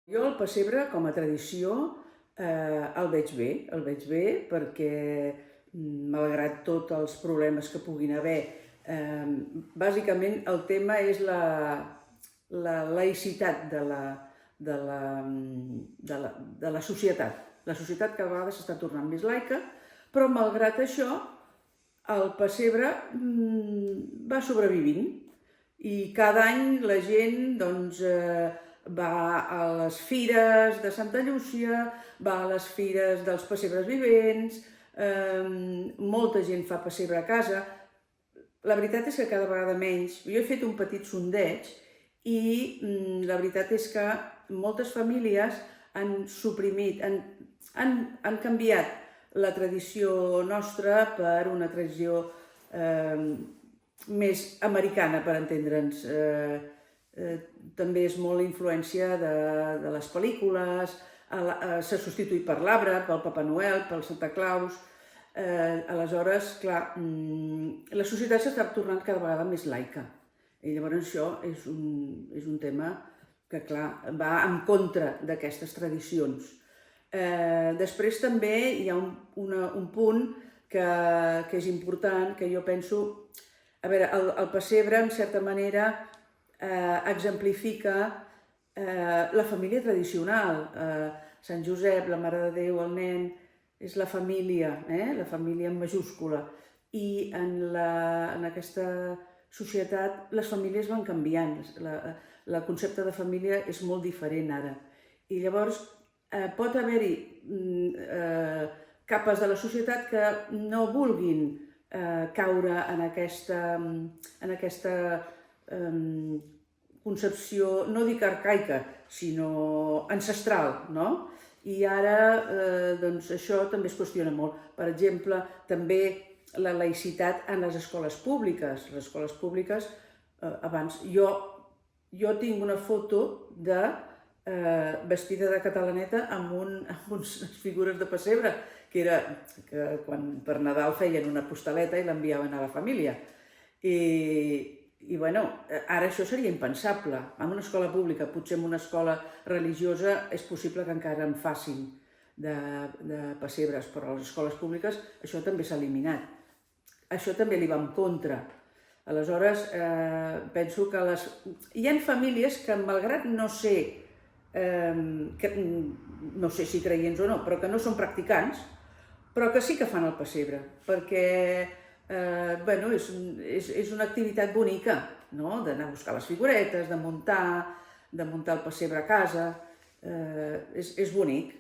Jo el pessebre, com a tradició, el veig bé perquè, malgrat tots els problemes que puguin haver, bàsicament el tema és la laïcitat de la societat. La societat cada vegada s'està tornant més laica, però malgrat això el pessebre va sobrevivint i cada any la gent va a les fires de Santa Llúcia, va a les fires dels pessebres vivents, molta gent fa pessebre a casa. La veritat és que cada vegada menys. Jo he fet un petit sondeig i la veritat és que moltes famílies han suprimit, han canviat la tradició nostra per una tradició més americana, per entendre'ns. També és molt la influència de les pel·lícules, s'ha substituït per l'arbre, pel Papa Noel, pel Santa Claus. Aleshores, clar, la societat s'està tornant cada vegada més laica. I llavors això és un tema que, clar, va en contra d'aquestes tradicions. Després també hi ha un punt que és important, que jo penso... A veure, el pessebre, en certa manera, exemplifica la família tradicional. Sant Josep, la Mare de Déu, el nen, és la família en majúscula. I en aquesta societat les famílies van canviant. El concepte de família és molt diferent ara. I llavors pot haver-hi capes de la societat que no vulguin caure en aquesta concepció, no dic arcaica, sinó ancestral, no? I ara doncs, això també es qüestiona molt. Per exemple, també la laïcitat en les escoles públiques. Les escoles públiques, abans, jo tinc una foto de vestida de catalaneta amb unes figures de pessebre, que era que quan per Nadal feien una postaleta i l'enviaven a la família. I bueno, ara això seria impensable. En una escola pública, potser en una escola religiosa, és possible que encara en facin de pessebres, però a les escoles públiques això també s'ha eliminat. Això també li va en contra. Aleshores, penso que hi ha famílies que, malgrat no sé si creients o no, però que no són practicants, però que sí que fan el pessebre, perquè és una activitat bonica, no? D'anar a buscar les figuretes, de muntar el pessebre a casa, és bonic.